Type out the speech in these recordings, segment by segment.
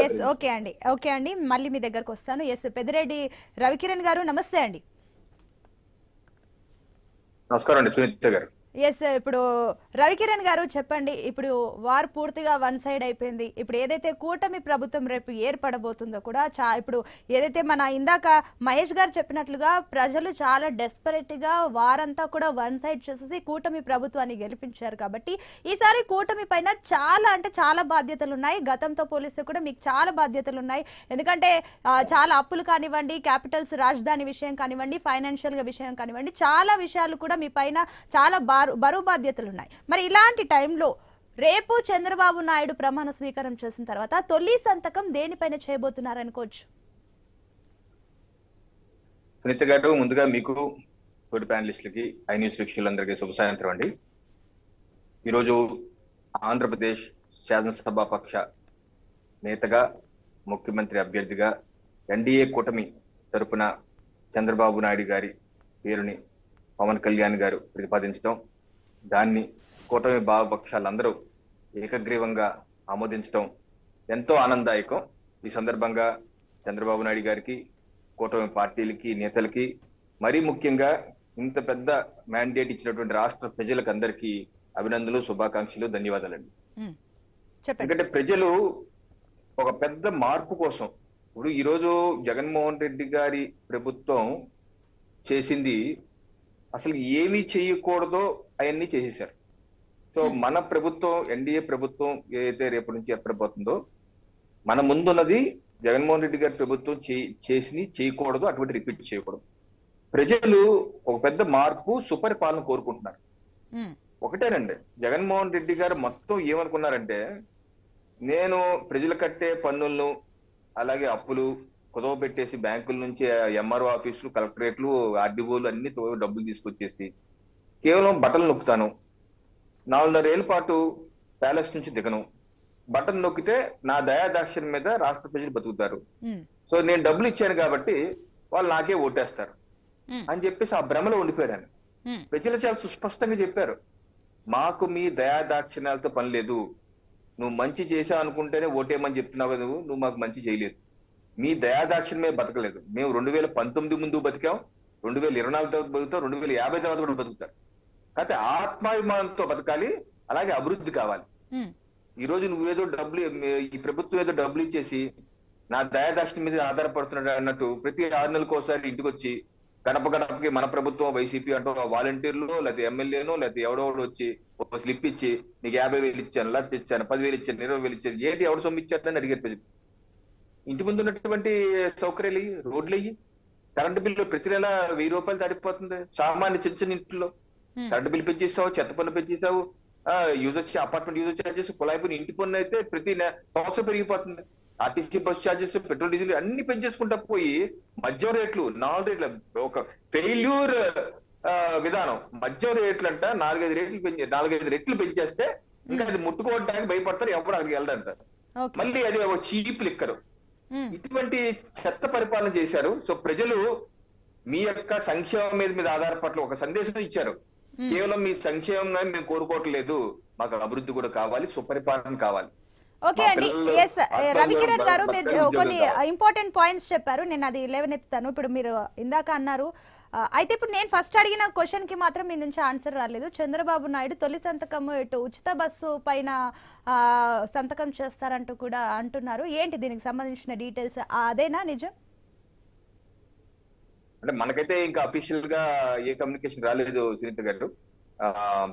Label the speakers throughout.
Speaker 1: Yes okay అండి మళ్ళీ మీ దగ్గరకు వస్తాను. ఎస్ పెద్దిరెడ్డి రవికిరణ్ గారు నమస్తే అండి.
Speaker 2: నమస్కారం అండి సునీత గారు.
Speaker 1: ఎస్ ఇప్పుడు రవికిరణ్ గారు చెప్పండి. ఇప్పుడు వార్ పూర్తిగా వన్ సైడ్ అయిపోయింది. ఇప్పుడు ఏదైతే కూటమి ప్రభుత్వం రేపు ఏర్పడబోతుందో కూడా ఇప్పుడు ఏదైతే మన ఇందాక మహేష్ గారు చెప్పినట్లుగా ప్రజలు చాలా డెస్పరేట్ గా వారంతా కూడా వన్ సైడ్ చేసేసి కూటమి ప్రభుత్వాన్ని గెలిపించారు. కాబట్టి ఈసారి కూటమి పైన చాలా అంటే చాలా బాధ్యతలు ఉన్నాయి. గతంతో పోలిస్తే కూడా మీకు చాలా బాధ్యతలు ఉన్నాయి. ఎందుకంటే చాలా అప్పులు కానివ్వండి, క్యాపిటల్స్ రాజధాని విషయం కానివ్వండి, ఫైనాన్షియల్ గా విషయం కానివ్వండి, చాలా విషయాలు కూడా మీ పైన చాలా బరువు బాధ్యతలు ఉన్నాయి. మరి ఇలాంటి టైంలో రేపు చంద్రబాబు నాయుడు ప్రమాణ స్వీకారం చేసిన తర్వాత తొలి సంతకం దేనిపైన చేయబోతున్నారు అనుకోవచ్చు?
Speaker 2: సునీత గారు, ముందుగా మీకు తోటి ప్యానలిస్టులకి ఐ న్యూస్ వీక్షకులందరికీ శుభ సాయంత్రం అండి. ఈరోజు ఆంధ్రప్రదేశ్ శాసనసభ పక్ష నేతగా, ముఖ్యమంత్రి అభ్యర్థిగా ఎన్డీఏ కూటమి తరపున చంద్రబాబు నాయుడు గారి పేరుని పవన్ కళ్యాణ్ గారు ప్రతిపాదించడం, దాన్ని కూటమి భావపక్షాలందరూ ఏకగ్రీవంగా ఆమోదించడం ఎంతో ఆనందదాయకం. ఈ సందర్భంగా చంద్రబాబు నాయుడు గారికి, కూటమి పార్టీలకి, నేతలకి, మరీ ముఖ్యంగా ఇంత పెద్ద మ్యాండేట్ ఇచ్చినటువంటి రాష్ట్ర ప్రజలకు అందరికీ అభినందనలు, శుభాకాంక్షలు, ధన్యవాదాలండి. ఎందుకంటే ప్రజలు ఒక పెద్ద మార్పు కోసం, ఇప్పుడు ఈరోజు జగన్మోహన్ రెడ్డి గారి ప్రభుత్వం చేసింది అసలు ఏమీ చేయకూడదో అవన్నీ చేసేసారు. సో మన ప్రభుత్వం, ఎన్డీఏ ప్రభుత్వం ఏదైతే రేపటి నుంచి ఏర్పడిపోతుందో, మన ముందున్నది జగన్మోహన్ రెడ్డి గారి ప్రభుత్వం చేయకూడదు, అటువంటి రిపీట్ చేయకూడదు. ప్రజలు ఒక పెద్ద మార్పు, సుపరిపాలన కోరుకుంటున్నారు. ఒకటేనండి, జగన్మోహన్ రెడ్డి గారు మొత్తం ఏమనుకున్నారంటే, నేను ప్రజలు కట్టే పన్నులను అలాగే అప్పులు కుదవ పెట్టేసి బ్యాంకుల నుంచి ఎంఆర్ఓ ఆఫీసులు, కలెక్టరేట్లు, ఆర్డీఓలు అన్ని డబ్బులు తీసుకొచ్చేసి కేవలం బటన్ నొక్కుతాను, 4.5 ఏళ్ల పాటు ప్యాలెస్ నుంచి దిగను, బటన్ నొక్కితే నా దయాదాక్షిణ్యం మీద రాష్ట్ర ప్రజలు బతుకుతారు, సో నేను డబ్బులు ఇచ్చాను కాబట్టి వాళ్ళు నాకే ఓటేస్తారు అని చెప్పేసి ఆ భ్రమలో ఉండిపోయాను. ప్రజలు చాలా సుస్పష్టంగా చెప్పారు, మాకు మీ దయాదాక్షిణ్యాలతో పని లేదు, నువ్వు మంచి చేసావు అనుకుంటేనే ఓటేయమని చెప్తున్నావు, నువ్వు మాకు మంచి చేయలేదు, మీ దయాదాక్షిణ్యమే బతకలేదు. మేము 2019 ముందు బతికాం, 2024 తర్వాత బతుకుతాం, 2050 తర్వాత కూడా బతుకుతారు. కాకపోతే ఆత్మాభిమానంతో బతకాలి, అలాగే అభివృద్ధి కావాలి. ఈ రోజు నువ్వేదో డబ్బులు, ఈ ప్రభుత్వం ఏదో డబ్బులు ఇచ్చేసి నా దయాదాక్షిణ్యం మీద ఆధారపడుతున్నాడు అన్నట్టు ప్రతి 6 నెలలకు ఒకసారి ఇంటికి వచ్చి గడప గడపకి మన ప్రభుత్వం వైసీపీ అంటూ వాలంటీర్లు లేకపోతే ఎమ్మెల్యేనో లేకపోతే ఎవడోడు వచ్చి ఒక స్లిప్ ఇచ్చి నీకు 50,000 ఇచ్చాను, లక్ష ఇచ్చాను, 10,000 ఇచ్చాను, 20,000 ఇచ్చాను, ఏంటి ఎవడు సొమ్ము ఇచ్చారని అడిగారు ప్రజలు. ఇంటి ముందు ఉన్నటువంటి సౌకర్యాలు అయ్యి, రోడ్లు అయ్యి, కరెంటు బిల్లు ప్రతి నెల 1000 రూపాయలు దాటిపోతుంది. సామాన్య చిన్న చిన్న ఇంట్లో కరెంటు బిల్లు పెంచేసావు, చెత్త పన్ను పెంచేసావు, యూజర్ అపార్ట్మెంట్ యూజర్ ఛార్జెస్, కుళాయి పన్ను, ఇంటి పన్ను అయితే ప్రతి సంవత్సరం పెరిగిపోతుంది. RTC bus charges, petrol diesel అన్ని పెంచేసుకుంటా పోయి మద్యం రేట్లు 4 రేట్ల ఒక ఫెయిల్యూర్ విధానం. మద్యం రేట్లు అంట 4-5 రెట్లు పెంచేస్తే ఇంకా అది ముట్టుకోవడానికి భయపడతారు, ఎవరు అక్కడికి వెళ్ళడంటారు. మళ్ళీ అది ఒక చీప్ లిక్కరు. ఇటువంటి చెత్త పరిపాలన చేశారు. సో ప్రజలు మీ యొక్క సంక్షేమం మీద ఆధారపట్ల ఒక సందేశం ఇచ్చారు, కేవలం మీ సంక్షేమంగా మేము కోరుకోవట్లేదు, మాకు అభివృద్ధి కూడా కావాలి, సుపరిపాలన కావాలి.
Speaker 1: ఓకే అండి. ఎస్ రవికిరణ్ గారు, మీరు కొన్ని ఇంపార్టెంట్ పాయింట్స్ చెప్పారు, నేను అది లేవనెత్తుతాను. ఇప్పుడు మీరు ఇందాక అన్నారు, అయితే ఇప్పుడు నేను ఫస్ట్ అడిగిన క్వశ్చన్ కి మాత్రం మీ నుంచి ఆన్సర్ రాలేదు. చంద్రబాబు నాయుడు తొలి సంతకం ఇటు ఉచిత బస్సు పైన సంతకం చేస్తారంటూ కూడా అంటున్నారు. ఏంటి దీనికి సంబంధించిన డీటెయిల్స్? అదేనా నిజం?
Speaker 2: అంటే మనకైతే ఇంకా అఫీషియల్ గా ఏ కమ్యూనికేషన్ రాలేదు సునీత గారు.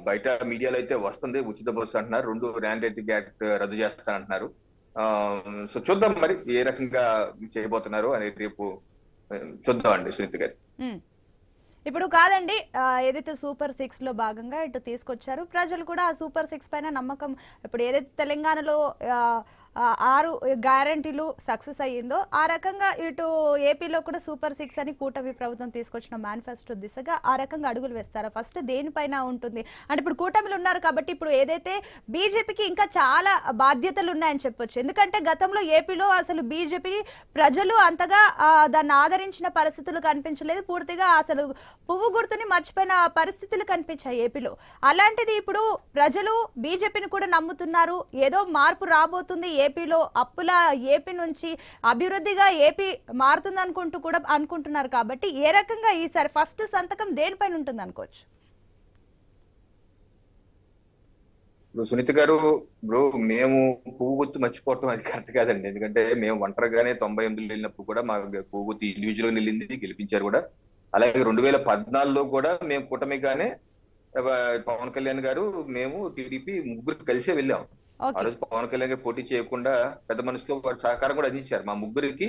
Speaker 2: బయట మీడియాలో అయితే వస్తుంది, ఉచిత బస్సు అంటున్నారు, 2 ర్యాండేటింగ్ యాక్ట్ రద్దు చేస్తారంటున్నారు. సో చూద్దాం మరి ఏ రకంగా చేయబోతున్నారు అనేది రేపు చూద్దాం అండి సునీత గారు.
Speaker 1: ఇప్పుడు కాదండి, ఏదైతే సూపర్ 6 లో భాగంగా ఇటు తీసుకొచ్చారు, ప్రజలు కూడా ఆ సూపర్ 6 పైన నమ్మకం, ఇప్పుడు ఏదైతే తెలంగాణలో 6 గ్యారంటీలు సక్సెస్ అయ్యిందో ఆ రకంగా ఇటు ఏపీలో కూడా సూపర్ 6 అని కూటమి ప్రభుత్వం తీసుకొచ్చిన మేనిఫెస్టో దిశగా ఆ రకంగా అడుగులు వేస్తారా? ఫస్ట్ దేనిపైన ఉంటుంది అంటే ఇప్పుడు కూటమిలు ఉన్నారు కాబట్టి ఇప్పుడు ఏదైతే బీజేపీకి ఇంకా చాలా బాధ్యతలు ఉన్నాయని చెప్పొచ్చు. ఎందుకంటే గతంలో ఏపీలో అసలు బీజేపీ ప్రజలు అంతగా దాన్ని ఆదరించిన పరిస్థితులు కనిపించలేదు, పూర్తిగా అసలు పువ్వు గుర్తుని మర్చిపోయిన పరిస్థితులు కనిపించాయి ఏపీలో. అలాంటిది ఇప్పుడు ప్రజలు బీజేపీని కూడా నమ్ముతున్నారు, ఏదో మార్పు రాబోతుంది, ఏపీలో అప్పుల ఏపీ నుంచి అభివృద్ధిగా ఏపీ మారుతుంది అనుకుంటున్నారు కాబట్టి ఏ రకంగా ఈసారి ఫస్ట్ సంతకం దేనిపైన ఉంటుంది అనుకోవచ్చు?
Speaker 2: ఇప్పుడు సునీత గారు, ఇప్పుడు మేము పువ్వు గుర్తు మర్చిపోవటం అది కరెక్ట్ కాదండి. ఎందుకంటే మేము ఒంటరిగానే 98 వెళ్ళినప్పుడు కూడా మా పువ్వు గుర్తు ఇండివిజువల్ వెళ్ళింది, గెలిపించారు కూడా. అలాగే 2014లో కూడా మేము కూటమిగానే పవన్ కళ్యాణ్ గారు, మేము టీడీపీ ముగ్గురు కలిసే వెళ్ళాం. ఆ రోజు పవన్ కళ్యాణ్ గారు పోటీ చేయకుండా పెద్ద మనసులో వారు సహకారం కూడా అందించారు, మా ముగ్గురికి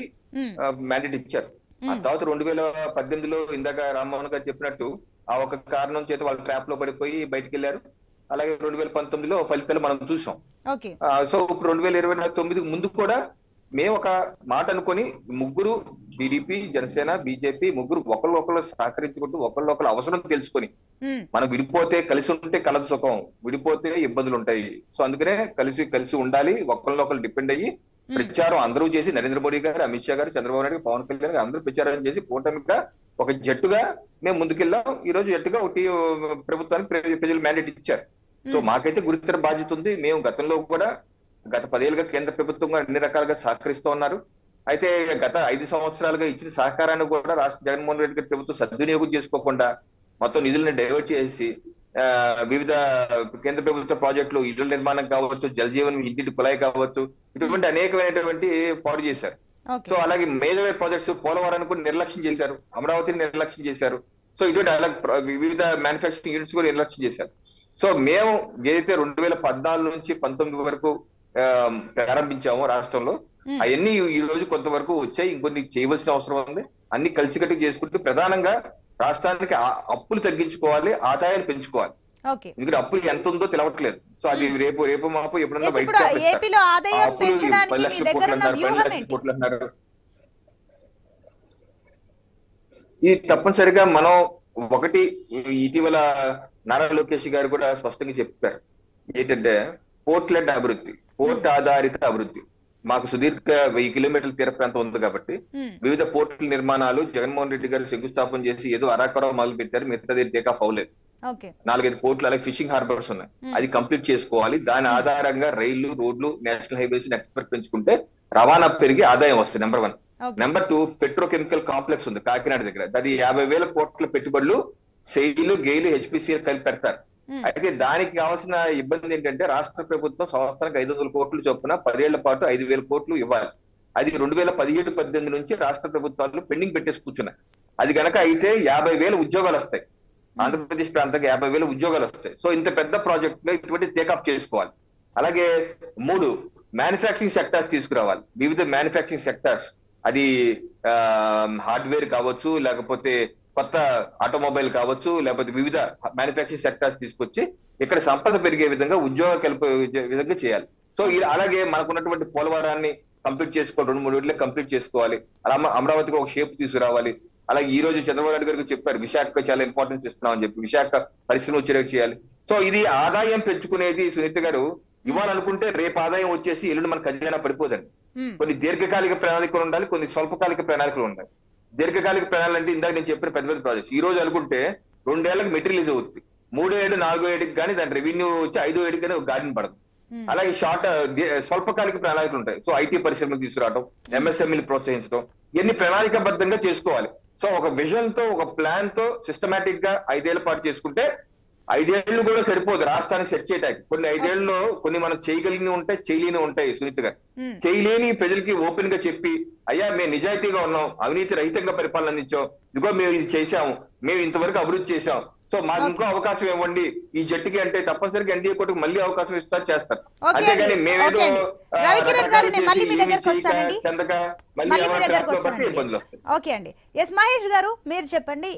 Speaker 2: మ్యాండేట్ ఇచ్చారు. ఆ తర్వాత 2018లో ఇందాక రామ్మోహన్ గారు చెప్పినట్టు ఆ ఒక కారణం చేత వాళ్ళు ట్రాప్ లో పడిపోయి బయటకు వెళ్ళారు. అలాగే 2019లో ఫలితాలు మనం చూసాం. సో ఇప్పుడు 2029 ముందు కూడా మేము ఒక మాట అనుకొని ముగ్గురు టీడీపీ, జనసేన, బీజేపీ ముగ్గురు ఒకళ్ళు సహకరించుకుంటూ ఒకళ్ళు అవసరం తెలుసుకొని, మనం విడిపోతే కలిసి ఉంటే కలదు సుఖం, విడిపోతే ఇబ్బందులు ఉంటాయి. సో అందుకనే కలిసి ఉండాలి, ఒకళ్ళు డిపెండ్ అయ్యి ప్రచారం అందరూ చేసి, నరేంద్ర మోడీ గారు, అమిత్ షా గారు, చంద్రబాబు నాయుడు, పవన్ కళ్యాణ్ గారు అందరూ ప్రచారం చేసి కూటమిగా ఒక జట్టుగా మేము ముందుకెళ్ళాం. ఈ రోజు జట్టుగా ఒకటి ప్రభుత్వానికి ప్రజలు మ్యాండేట్ ఇచ్చారు. సో మాకైతే గురుతర బాధ్యత ఉంది. మేము గతంలో కూడా గత 10 ఏళ్ళుగా కేంద్ర ప్రభుత్వం అన్ని రకాలుగా సహకరిస్తూ ఉన్నారు. అయితే గత 5 సంవత్సరాలుగా ఇచ్చిన సహకారాన్ని కూడా రాష్ట్ర జగన్మోహన్ రెడ్డి గారి ప్రభుత్వం సద్వినియోగం చేసుకోకుండా మొత్తం నిధులను డైవర్ట్ చేసి వివిధ కేంద్ర ప్రభుత్వ ప్రాజెక్టులు, ఇళ్ల నిర్మాణం కావచ్చు, జల్ జీవన్ ఇంటింటి కుళాయి కావచ్చు, ఇటువంటి అనేకమైనటువంటి పాడు చేశారు. సో అలాగే మేజర్ ప్రాజెక్ట్స్ పోలవరాన్ని కూడా నిర్లక్ష్యం చేశారు, అమరావతిని నిర్లక్ష్యం చేశారు. సో ఇటువంటి అలాగే వివిధ మ్యానుఫ్యాక్చరింగ్ యూనిట్స్ కూడా నిర్లక్ష్యం చేశారు. సో మేము ఏదైతే 2014 నుంచి 19 వరకు ప్రారంభించామో రాష్ట్రంలో, అవన్నీ ఈ రోజు కొంతవరకు వచ్చాయి. ఇంకొన్ని చేయవలసిన అవసరం ఉంది. అన్ని కలిసికట్టు చేసుకుంటూ ప్రధానంగా రాష్ట్రానికి అప్పులు తగ్గించుకోవాలి, ఆదాయాలు పెంచుకోవాలి. ఎందుకంటే అప్పులు ఎంత ఉందో తెలవట్లేదు. సో అది రేపు మాపు ఎప్పుడన్నా కోట్లు అన్నారు. ఇది తప్పనిసరిగా మనం ఒకటి, ఇటీవల నారా లోకేష్ గారు కూడా స్పష్టంగా చెప్పారు ఏంటంటే పోర్ట్ లెడ్ అభివృద్ధి, పోర్ట్ ఆధారిత అభివృద్ధి. మాకు సుదీర్ఘ 1000 కిలోమీటర్ల తీర ప్రాంతం ఉంది కాబట్టి వివిధ పోర్టుల నిర్మాణాలు జగన్మోహన్ రెడ్డి గారు శంకుస్థాపన చేసి ఏదో అరాకొర మొదలు పెట్టారు, మిగతాది టేకాఫ్ అవ్వలేదు. 4-5 పోర్టులు అలాగే ఫిషింగ్ హార్బర్స్ ఉన్నాయి, అది కంప్లీట్ చేసుకోవాలి. దాని ఆధారంగా రైళ్లు, రోడ్లు, నేషనల్ హైవేస్ నెట్వర్క్ పెంచుకుంటే రవాణా పెరిగి ఆదాయం వస్తుంది. నెంబర్ 1. నెంబర్ 2, పెట్రోకెమికల్ కాంప్లెక్స్ ఉంది కాకినాడ దగ్గర, అది 50,000 కోట్ల పెట్టుబడులు సెయిలు, గెయిలు, హెచ్పిసిఎల్ కలిపి పెడతారు. అయితే దానికి కావాల్సిన ఇబ్బంది ఏంటంటే రాష్ట్ర ప్రభుత్వం సంవత్సరానికి 500 కోట్లు చొప్పున 10 ఏళ్ల పాటు 5,000 కోట్లు ఇవ్వాలి. అది 2017-18 నుంచి రాష్ట్ర ప్రభుత్వాలు పెండింగ్ పెట్టేసి కూర్చున్నాయి. అది కనుక అయితే 50,000 ఉద్యోగాలు వస్తాయి, ఆంధ్రప్రదేశ్ ప్రాంతానికి 50,000 ఉద్యోగాలు వస్తాయి. సో ఇంత పెద్ద ప్రాజెక్ట్ లో ఇటువంటి టేకప్ చేసుకోవాలి. అలాగే 3, మ్యానుఫ్యాక్చరింగ్ సెక్టార్స్ తీసుకురావాలి. వివిధ మ్యానుఫ్యాక్చరింగ్ సెక్టార్స్, అది హార్డ్వేర్ కావచ్చు, లేకపోతే కొత్త ఆటోమొబైల్ కావచ్చు, లేకపోతే వివిధ మ్యానుఫ్యాక్చరింగ్ సెక్టార్స్ తీసుకొచ్చి ఇక్కడ సంపద పెరిగే విధంగా, ఉద్యోగాలు కలిపే విధంగా చేయాలి. సో అలాగే మనకున్నటువంటి పోలవరాన్ని కంప్లీట్ చేసుకోవాలి, 2-3 ఏళ్ళలో కంప్లీట్ చేసుకోవాలి. అలా అమరావతికి ఒక షేప్ తీసుకురావాలి. అలాగే ఈ రోజు చంద్రబాబు నాయుడు గారికి చెప్పారు, విశాఖకు చాలా ఇంపార్టెన్స్ ఇస్తున్నామని చెప్పి, విశాఖ పరిశ్రమ వచ్చేలా చేయాలి. సో ఇది ఆదాయం పెంచుకునేది సునీత గారు. ఇవ్వాలనుకుంటే రేపు ఆదాయం వచ్చేసి ఎల్లుండి మన ఖజానా పడిపోదండి. కొన్ని దీర్ఘకాలిక ప్రణాళికలు ఉండాలి, కొన్ని స్వల్పకాలిక ప్రణాళికలు ఉండాలి. దీర్ఘకాలిక ప్రణాళిక అంటే ఇందాక నేను చెప్పిన పెద్ద పెద్ద ప్రాజెక్ట్స్ ఈ రోజు అనుకుంటే 2 ఏళ్లకు మెటీరియల్ అవుతుంది, 3 ఏళ్ళు 4 ఏడుకి కానీ దాని రెవెన్యూ వచ్చి 5 ఏడుకి కానీ ఒక గార్డెన్ పడదు. అలాగే స్వల్పకాలిక ప్రణాళికలు ఉంటాయి. సో ఐటీ పరిశ్రమలు తీసుకురావడం, ఎంఎస్ఎంఈని ప్రోత్సహించడం, ఇవన్నీ ప్రణాళికాబద్ధంగా చేసుకోవాలి. సో ఒక విజన్ తో, ఒక ప్లాన్ తో సిస్టమేటిక్ గా 5 ఏళ్ల పాటు చేసుకుంటే 5 ఏళ్ళు కూడా సరిపోదు రాష్ట్రానికి సెట్ చేయడానికి. కొన్ని 5 ఏళ్లలో కొన్ని మనం చేయగలిగినవి ఉంటాయి, చేయలేని ఉంటాయి. సునీత గారు, చేయలేని ప్రజలకి ఓపెన్ గా చెప్పి, అయ్యా మేము నిజాయితీగా ఉన్నాం, అవినీతి రహితంగా పరిపాలన అందించాం, ఇదిగో మేము ఇది చేశాము, మేము ఇంతవరకు అభివృద్ధి చేశాం, సో మాకు ఇంకో అవకాశం ఇవ్వండి ఈ జట్టుకి అంటే తప్పనిసరిగా ఎన్డీఏ కోర్టుకు మళ్ళీ అవకాశం ఇస్తారు, చేస్తారు. అంతేగాని మేమేదో
Speaker 1: ఓకే అండి. ఎస్ మహేష్ గారు, మీరు చెప్పండి.